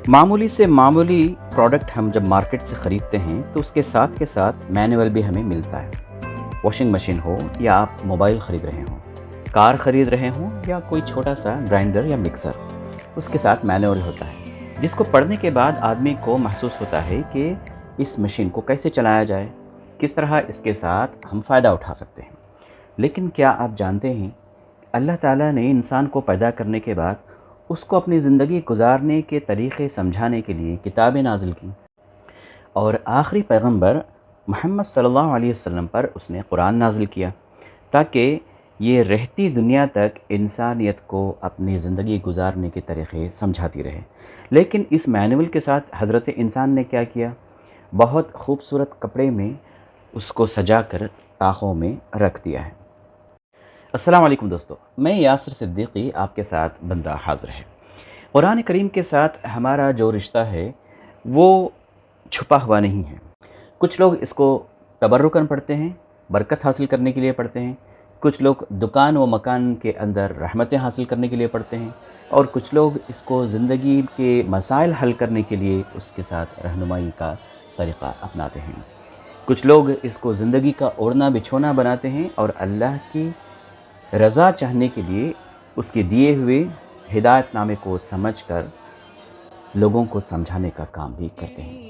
معمولی سے معمولی پروڈکٹ ہم جب مارکیٹ سے خریدتے ہیں تو اس کے ساتھ مینول بھی ہمیں ملتا ہے۔ واشنگ مشین ہو یا آپ موبائل خرید رہے ہوں، کار خرید رہے ہوں یا کوئی چھوٹا سا گرائنڈر یا مکسر، اس کے ساتھ مینول ہوتا ہے، جس کو پڑھنے کے بعد آدمی کو محسوس ہوتا ہے کہ اس مشین کو کیسے چلایا جائے، کس طرح اس کے ساتھ ہم فائدہ اٹھا سکتے ہیں۔ لیکن کیا آپ جانتے ہیں اللہ تعالیٰ نے انسان کو پیدا کرنے کے بعد اس کو اپنی زندگی گزارنے کے طریقے سمجھانے کے لیے کتابیں نازل کی، اور آخری پیغمبر محمد صلی اللہ علیہ وسلم پر اس نے قرآن نازل کیا تاکہ یہ رہتی دنیا تک انسانیت کو اپنی زندگی گزارنے کے طریقے سمجھاتی رہے۔ لیکن اس مینول کے ساتھ حضرت انسان نے کیا کیا؟ بہت خوبصورت کپڑے میں اس کو سجا کر طاقوں میں رکھ دیا ہے۔ السلام علیکم دوستو، میں یاسر صدیقی آپ کے ساتھ بندہ حاضر ہے۔ قرآن کریم کے ساتھ ہمارا جو رشتہ ہے وہ چھپا ہوا نہیں ہے۔ کچھ لوگ اس کو تبرکاً پڑھتے ہیں، برکت حاصل کرنے کے لیے پڑھتے ہیں، کچھ لوگ دکان و مکان کے اندر رحمتیں حاصل کرنے کے لیے پڑھتے ہیں، اور کچھ لوگ اس کو زندگی کے مسائل حل کرنے کے لیے اس کے ساتھ رہنمائی کا طریقہ اپناتے ہیں۔ کچھ لوگ اس کو زندگی کا اوڑھنا بچھونا بناتے ہیں اور اللہ کی رضا چاہنے کے لیے اس کے دیے ہوئے ہدایت نامے کو سمجھ کر لوگوں کو سمجھانے کا کام بھی کرتے ہیں۔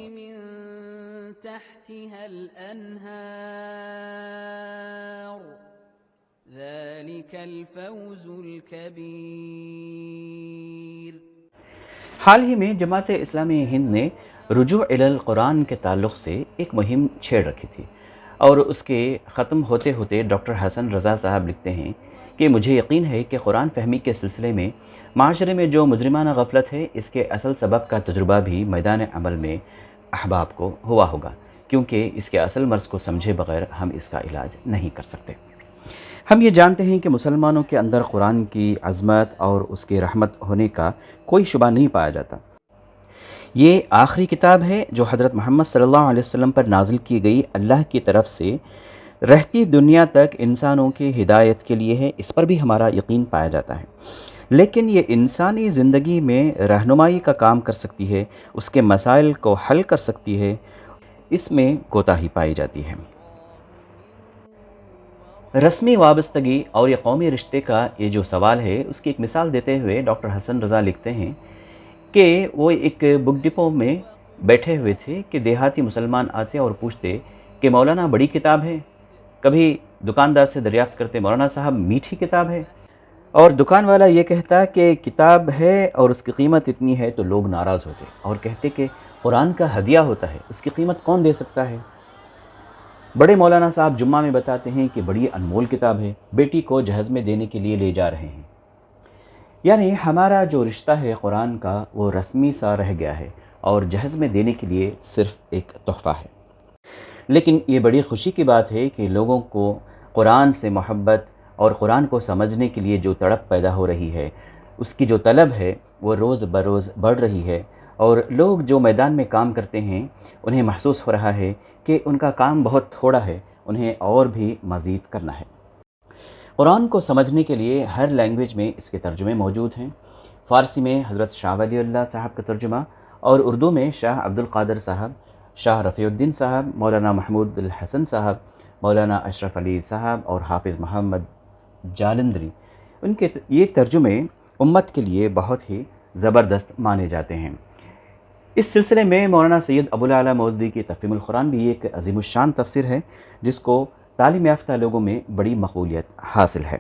تحتها الأنهار ذلك الفوز الكبير۔ حال ہی میں جماعت اسلامی ہند نے رجوع الی القرآن کے تعلق سے ایک مہم چھیڑ رکھی تھی، اور اس کے ختم ہوتے ہوتے ڈاکٹر حسن رضا صاحب لکھتے ہیں کہ مجھے یقین ہے کہ قرآن فہمی کے سلسلے میں معاشرے میں جو مجرمانہ غفلت ہے، اس کے اصل سبب کا تجربہ بھی میدان عمل میں احباب کو ہوا ہوگا، کیونکہ اس کے اصل مرض کو سمجھے بغیر ہم اس کا علاج نہیں کر سکتے۔ ہم یہ جانتے ہیں کہ مسلمانوں کے اندر قرآن کی عظمت اور اس کی رحمت ہونے کا کوئی شبہ نہیں پایا جاتا۔ یہ آخری کتاب ہے جو حضرت محمد صلی اللہ علیہ وسلم پر نازل کی گئی اللہ کی طرف سے رہتی دنیا تک انسانوں کی ہدایت کے لیے ہے، اس پر بھی ہمارا یقین پایا جاتا ہے۔ لیکن یہ انسانی زندگی میں رہنمائی کا کام کر سکتی ہے، اس کے مسائل کو حل کر سکتی ہے، اس میں کوتاہی پائی جاتی ہے۔ رسمی وابستگی اور یہ قومی رشتے کا یہ جو سوال ہے، اس کی ایک مثال دیتے ہوئے ڈاکٹر حسن رضا لکھتے ہیں کہ وہ ایک بک ڈپو میں بیٹھے ہوئے تھے کہ دیہاتی مسلمان آتے اور پوچھتے کہ مولانا بڑی کتاب ہے؟ کبھی دکاندار سے دریافت کرتے مولانا صاحب میٹھی کتاب ہے؟ اور دکان والا یہ کہتا کہ کتاب ہے اور اس کی قیمت اتنی ہے، تو لوگ ناراض ہوتے اور کہتے کہ قرآن کا ہدیہ ہوتا ہے، اس کی قیمت کون دے سکتا ہے؟ بڑے مولانا صاحب جمعہ میں بتاتے ہیں کہ بڑی انمول کتاب ہے، بیٹی کو جہیز میں دینے کے لیے لے جا رہے ہیں۔ یعنی ہمارا جو رشتہ ہے قرآن کا وہ رسمی سا رہ گیا ہے اور جہیز میں دینے کے لیے صرف ایک تحفہ ہے۔ لیکن یہ بڑی خوشی کی بات ہے کہ لوگوں کو قرآن سے محبت اور قرآن کو سمجھنے کے لیے جو تڑپ پیدا ہو رہی ہے، اس کی جو طلب ہے وہ روز بروز بڑھ رہی ہے، اور لوگ جو میدان میں کام کرتے ہیں انہیں محسوس ہو رہا ہے کہ ان کا کام بہت تھوڑا ہے، انہیں اور بھی مزید کرنا ہے۔ قرآن کو سمجھنے کے لیے ہر لینگویج میں اس کے ترجمے موجود ہیں۔ فارسی میں حضرت شاہ ولی اللہ صاحب کا ترجمہ، اور اردو میں شاہ عبد القادر صاحب، شاہ رفیع الدین صاحب، مولانا محمود الحسن صاحب، مولانا اشرف علی صاحب اور حافظ محمد جالندری، ان کے یہ ترجمے امت کے لیے بہت ہی زبردست مانے جاتے ہیں۔ اس سلسلے میں مولانا سید ابو الاعلیٰ مودودی کی تفہیم القرآن بھی ایک عظیم الشان تفسیر ہے، جس کو تعلیم یافتہ لوگوں میں بڑی مقبولیت حاصل ہے۔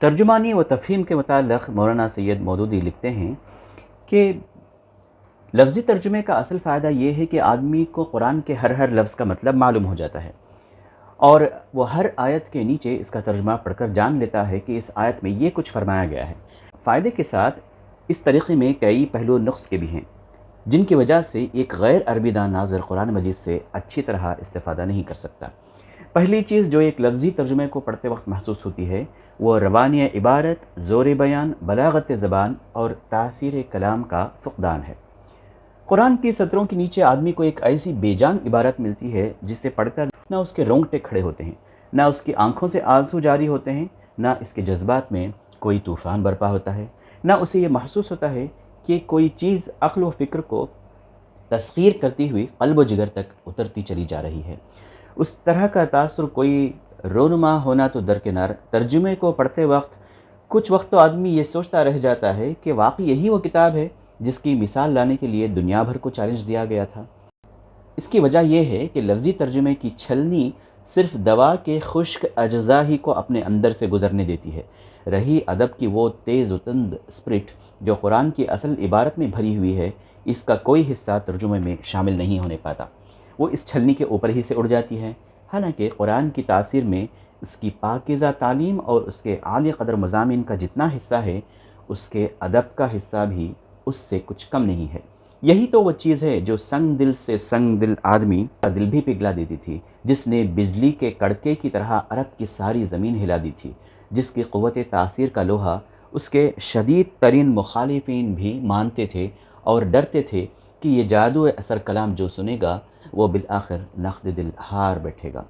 ترجمانی و تفہیم کے متعلق مولانا سید مودودی لکھتے ہیں کہ لفظی ترجمے کا اصل فائدہ یہ ہے کہ آدمی کو قرآن کے ہر لفظ کا مطلب معلوم ہو جاتا ہے، اور وہ ہر آیت کے نیچے اس کا ترجمہ پڑھ کر جان لیتا ہے کہ اس آیت میں یہ کچھ فرمایا گیا ہے۔ فائدے کے ساتھ اس طریقے میں کئی پہلو نقص کے بھی ہیں، جن کی وجہ سے ایک غیر عربی دان ناظر قرآن مجید سے اچھی طرح استفادہ نہیں کر سکتا۔ پہلی چیز جو ایک لفظی ترجمے کو پڑھتے وقت محسوس ہوتی ہے وہ روانی عبارت، زور بیان، بلاغت زبان اور تاثیر کلام کا فقدان ہے۔ قرآن کی سطروں کے نیچے آدمی کو ایک ایسی بے جان عبارت ملتی ہے جسے پڑھ کر نہ اس کے رونگٹے کھڑے ہوتے ہیں، نہ اس کی آنکھوں سے آنسو جاری ہوتے ہیں، نہ اس کے جذبات میں کوئی طوفان برپا ہوتا ہے، نہ اسے یہ محسوس ہوتا ہے کہ کوئی چیز عقل و فکر کو تسخیر کرتی ہوئی قلب و جگر تک اترتی چلی جا رہی ہے۔ اس طرح کا تاثر کوئی رونما ہونا تو درکنار، ترجمے کو پڑھتے وقت کچھ وقت تو آدمی یہ سوچتا رہ جاتا ہے کہ واقعی یہی وہ کتاب ہے جس کی مثال لانے کے لیے دنیا بھر کو چیلنج دیا گیا تھا۔ اس کی وجہ یہ ہے کہ لفظی ترجمے کی چھلنی صرف دوا کے خشک اجزاء ہی کو اپنے اندر سے گزرنے دیتی ہے، رہی ادب کی وہ تیز و تند اسپرٹ جو قرآن کی اصل عبارت میں بھری ہوئی ہے، اس کا کوئی حصہ ترجمے میں شامل نہیں ہونے پاتا، وہ اس چھلنی کے اوپر ہی سے اڑ جاتی ہے۔ حالانکہ قرآن کی تاثیر میں اس کی پاکیزہ تعلیم اور اس کے عالی قدر مضامین کا جتنا حصہ ہے، اس کے ادب کا حصہ بھی اس سے کچھ کم نہیں ہے۔ یہی تو وہ چیز ہے جو سنگ دل سے سنگ دل آدمی کا دل بھی پگھلا دیتی تھی، جس نے بجلی کے کڑکے کی طرح عرب کی ساری زمین ہلا دی تھی، جس کی قوت تاثیر کا لوہا اس کے شدید ترین مخالفین بھی مانتے تھے اور ڈرتے تھے کہ یہ جادو اثر کلام جو سنے گا وہ بالآخر نقد دل ہار بیٹھے گا۔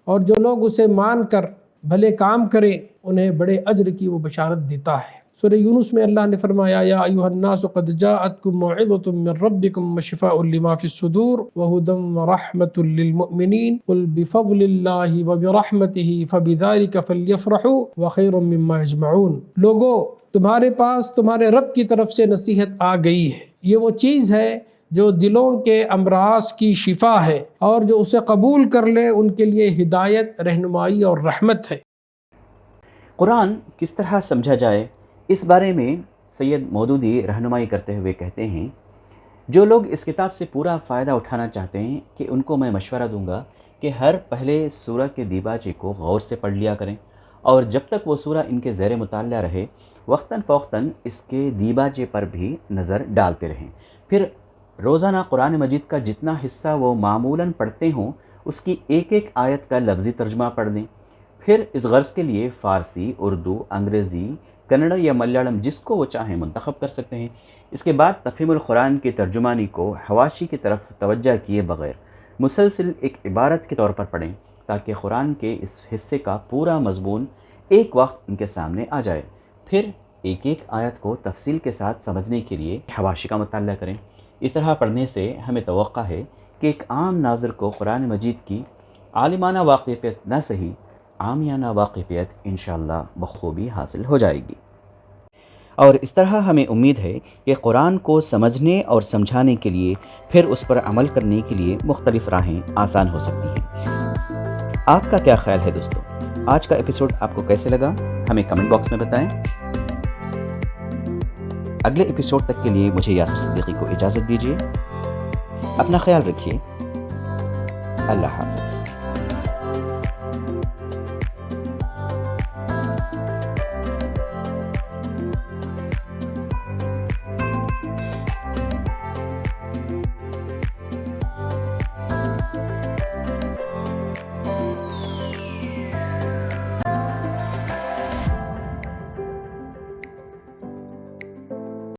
اور جو لوگ اسے مان کر بھلے کام کریں انہیں بڑے اجر کی وہ بشارت دیتا ہے۔ سورہ یونس میں اللہ نے فرمایا یا ایھا الناس قد جاءتکم موعظۃ من ربکم وشفاء لما فی الصدور وہدی ورحمۃ للمؤمنین قل بفضل اللہ وبرحمتہ فبذلک فلیفرحوا وخیر مما یجمعون۔ لوگو تمہارے پاس تمہارے رب کی طرف سے نصیحت آ گئی ہے، یہ وہ چیز ہے جو دلوں کے امراض کی شفا ہے، اور جو اسے قبول کر لے ان کے لیے ہدایت، رہنمائی اور رحمت ہے۔ قرآن کس طرح سمجھا جائے، اس بارے میں سید مودودی رہنمائی کرتے ہوئے کہتے ہیں، جو لوگ اس کتاب سے پورا فائدہ اٹھانا چاہتے ہیں کہ ان کو میں مشورہ دوں گا کہ ہر پہلے سورہ کے دیباچے کو غور سے پڑھ لیا کریں، اور جب تک وہ سورہ ان کے زیر مطالعہ رہے وقتاً فوقتاً اس کے دیباچے پر بھی نظر ڈالتے رہیں۔ پھر روزانہ قرآن مجید کا جتنا حصہ وہ معمولاً پڑھتے ہوں اس کی ایک ایک آیت کا لفظی ترجمہ پڑھ دیں۔ پھر اس غرض کے لیے فارسی، اردو، انگریزی، کنڑ یا ملیالم جس کو وہ چاہیں منتخب کر سکتے ہیں۔ اس کے بعد تفہیم القرآن کی ترجمانی کو حواشی کی طرف توجہ کیے بغیر مسلسل ایک عبارت کے طور پر پڑھیں، تاکہ قرآن کے اس حصے کا پورا مضمون ایک وقت ان کے سامنے آ جائے۔ پھر ایک ایک آیت کو تفصیل کے ساتھ سمجھنے کے لیے حواشی کا مطالعہ کریں۔ اس طرح پڑھنے سے ہمیں توقع ہے کہ ایک عام ناظر کو قرآن مجید کی عالمانہ واقفیت نہ صحیح عامیانہ واقفیت انشاءاللہ بخوبی حاصل ہو جائے گی۔ اور اس طرح ہمیں امید ہے کہ قرآن کو سمجھنے اور سمجھانے کے لیے پھر اس پر عمل کرنے کے لیے مختلف راہیں آسان ہو سکتی ہیں۔ آپ کا کیا خیال ہے دوستو؟ آج کا ایپیسوڈ آپ کو کیسے لگا ہمیں کمنٹ باکس میں بتائیں۔ اگلے ایپیسوڈ تک کے لیے مجھے یاسر صدیقی کو اجازت دیجیے۔ اپنا خیال رکھیے۔ اللہ حافظ۔